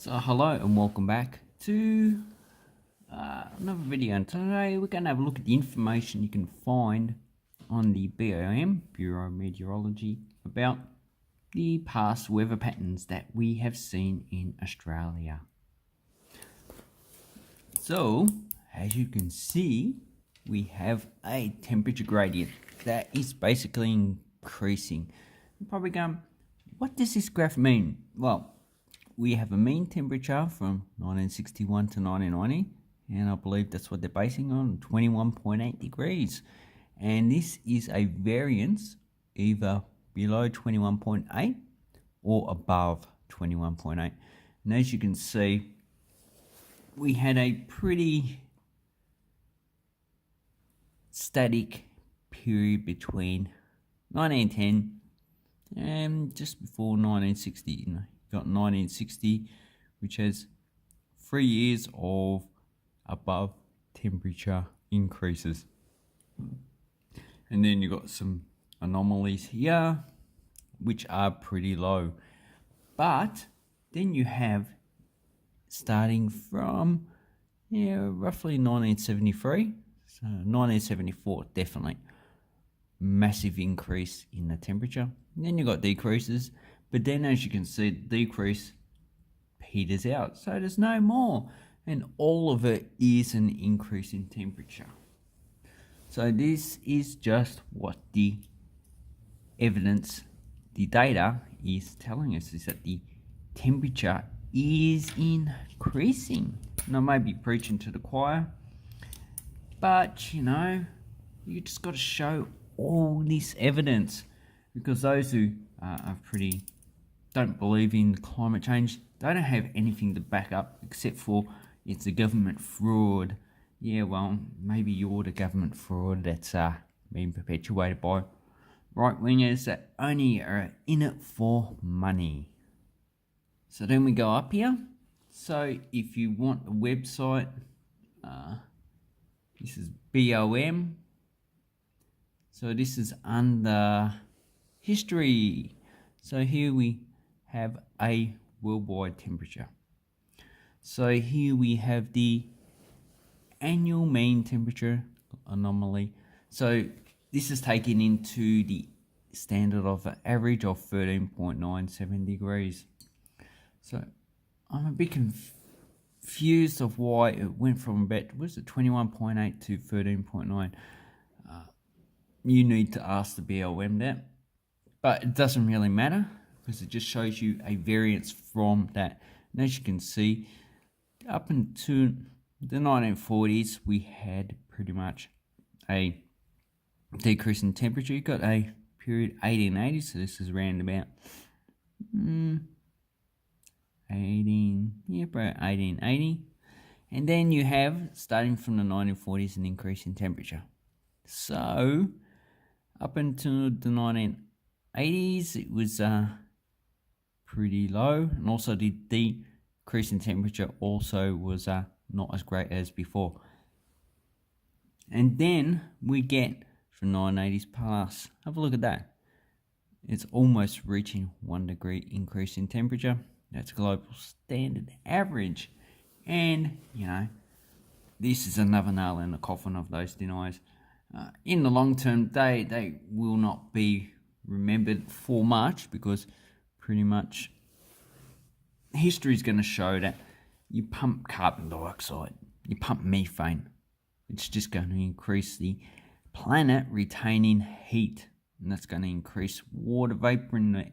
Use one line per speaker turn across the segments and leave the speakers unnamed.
So hello and welcome back to another video, and today we're going to have a look at the information you can find on the BOM, Bureau of Meteorology, about the past weather patterns that we have seen in Australia. So, as you can see, we have a temperature gradient that is basically increasing. You're probably going, what does this graph mean? Well, we have a mean temperature from 1961 to 1990, and I believe that's what they're basing on, 21.8 degrees. And this is a variance either below 21.8 or above 21.8. And as you can see, we had a pretty static period between 1910 and just before 1960. You got 1960, which has 3 years of above temperature increases. And then you got some anomalies here, which are pretty low. But then you have, starting from roughly 1973, so 1974 definitely, massive increase in the temperature. And then you got decreases, but then as you can see, the decrease peters out, so there's no more, and all of it is an increase in temperature. So this is just what the evidence, the data is telling us, is that the temperature is increasing. And I may be preaching to the choir, but you just got to show all this evidence, because those who are don't believe in climate change, they don't have anything to back up except for it's a government fraud. Yeah, well, maybe you're the government fraud that's being perpetuated by right-wingers that only are in it for money. So then we go up here. So if you want a website, this is BOM. So this is under history. So here we have a worldwide temperature. So here we have the annual mean temperature anomaly. So this is taken into the standard of an average of 13.97 degrees. So I'm a bit confused of why it went from about, 21.8 to 13.9. You need to ask the BLM that, but it doesn't really matter, because it just shows you a variance from that. And as you can see, up into the 1940s, we had pretty much a decrease in temperature. You got a period 1880, so this is around about 1880. And then you have, starting from the 1940s, an increase in temperature. So up until the 1980s, it was pretty low, and also the decrease in temperature also was not as great as before. And then we get from 1980s plus, have a look at that, it's almost reaching 1 degree increase in temperature. That's global standard average. And this is another nail in the coffin of those deniers. In the long term, they will not be remembered for much, because pretty much history is going to show that you pump carbon dioxide, you pump methane, it's just going to increase the planet retaining heat, and that's going to increase water vapor in the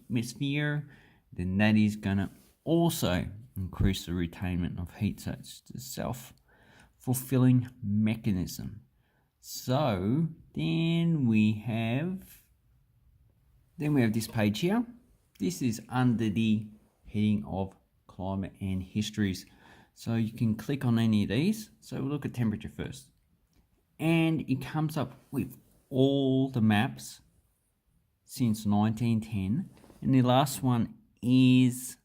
atmosphere. Then that is going to also increase the retainment of heat. So it's a self-fulfilling mechanism. So then we have this page here. This is under the heading of climate and histories. So you can click on any of these. So we'll look at temperature first. And it comes up with all the maps since 1910. And the last one is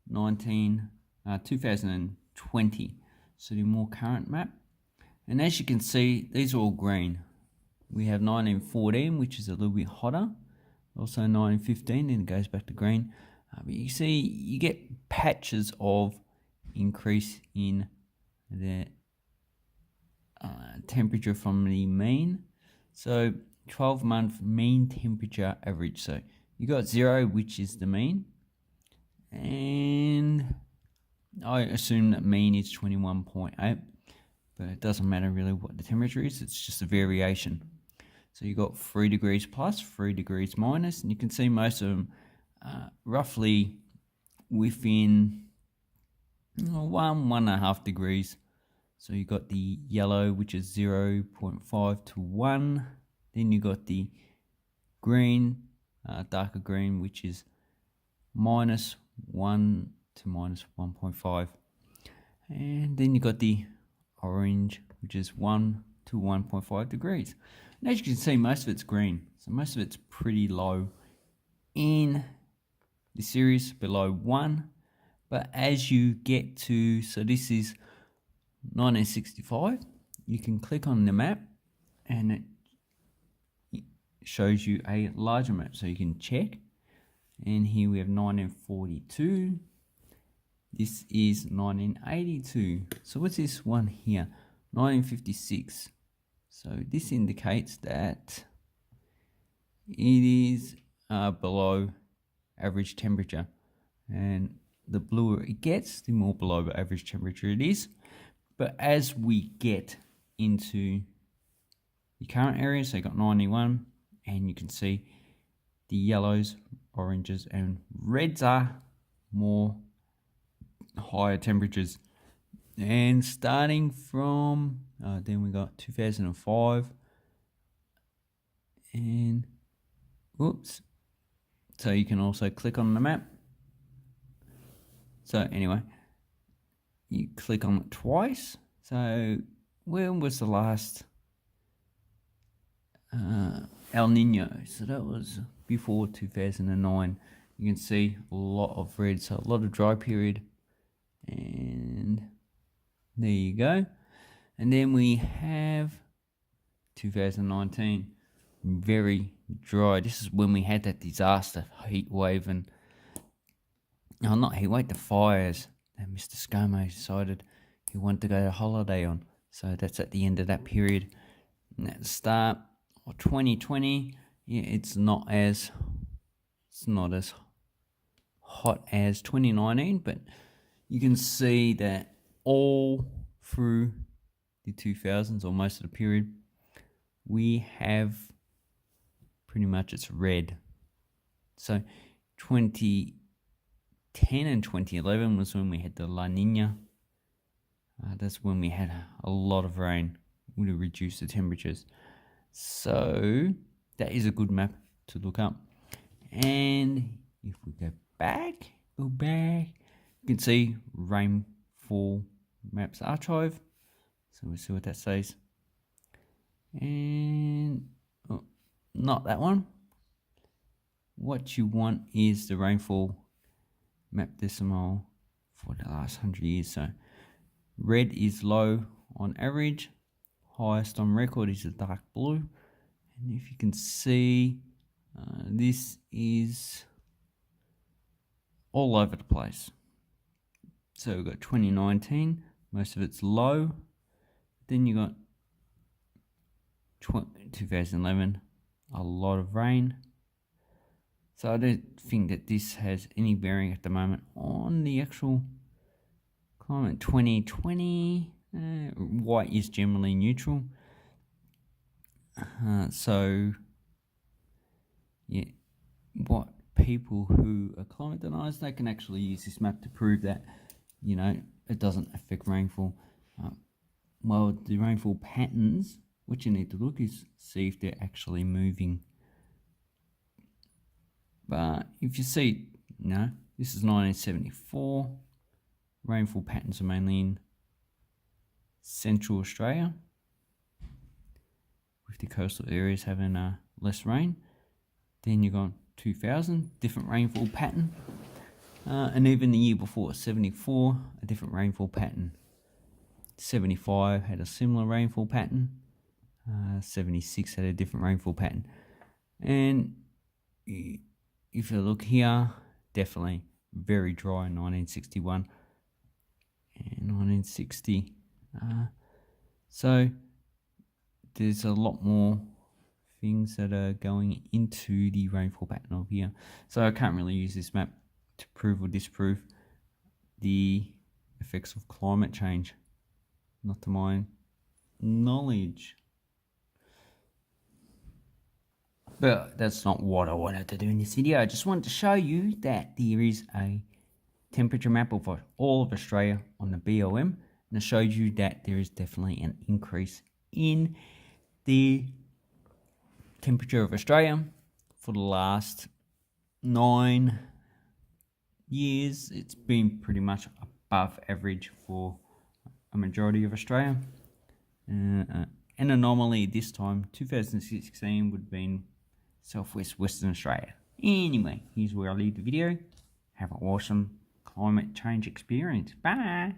2020. So the more current map. And as you can see, these are all green. We have 1914, which is a little bit hotter. Also 1915, then it goes back to green. But you see, you get patches of increase in the temperature from the mean. So 12-month mean temperature average. So you got 0, which is the mean, and I assume that mean is 21.8, but it doesn't matter really what the temperature is, it's just a variation. So you got 3 degrees plus, 3 degrees minus, and you can see most of them roughly within 1.5 degrees. So you got the yellow, which is 0.5 to 1. Then you got the green, darker green, which is -1 to -1.5. And then you got the orange, which is 1 to 1.5 degrees. And as you can see, most of it's green. So most of it's pretty low in the series, below 1. But as you get to, so this is 1965, you can click on the map and it shows you a larger map, so you can check. And here we have 1942. This is 1982. So what's this one here? 1956. So this indicates that it is below average temperature, and the bluer it gets, the more below the average temperature it is. But as we get into the current area, so you got 91, and you can see the yellows, oranges, and reds are more higher temperatures. And starting from then we got 2005, and whoops. So you can also click on the map. So anyway, you click on it twice. So when was the last El Nino? So that was before 2009. You can see a lot of red, so a lot of dry period. And there you go. And then we have 2019, very dry. This is when we had that disaster heat wave, and no, not heat wave, the fires that Mr. ScoMo decided he wanted to go to holiday on. So that's at the end of that period. And at the start of 2020, yeah, it's not as hot as 2019, but you can see that all through the 2000s, or most of the period, we have pretty much it's red. So 2010 and 2011 was when we had the La Nina. That's when we had a lot of rain, would have reduced the temperatures. So that is a good map to look up. And if we go back, you can see rainfall maps archive. So we'll see what that says. And not that one. What you want is the rainfall map decimal for the last 100 years. So red is low on average, highest on record is the dark blue. And if you can see, this is all over the place. So we've got 2019, most of it's low. Then you got 2011, a lot of rain. So I don't think that this has any bearing at the moment on the actual climate. 2020, white is generally neutral. So yeah, what people who are climate deniers, they can actually use this map to prove that, you know, it doesn't affect rainfall. Well, the rainfall patterns, what you need to look is see if they're actually moving. But if you see, no, this is 1974. Rainfall patterns are mainly in Central Australia, with the coastal areas having less rain. Then you got 2000, different rainfall pattern. And even the year before, 74, a different rainfall pattern. 75 had a similar rainfall pattern. 76 had a different rainfall pattern. And if you look here, definitely very dry in 1961 and 1960. So there's a lot more things that are going into the rainfall pattern of here. So I can't really use this map to prove or disprove the effects of climate change, not to my knowledge. But that's not what I wanted to do in this video. I just wanted to show you that there is a temperature map of all of Australia on the BLM, and I showed you that there is definitely an increase in the temperature of Australia for the last 9 years. It's been pretty much above average for a majority of Australia. An anomaly this time, 2016, would have been Southwest Western Australia. Anyway, here's where I leave the video. Have an awesome climate change experience. Bye.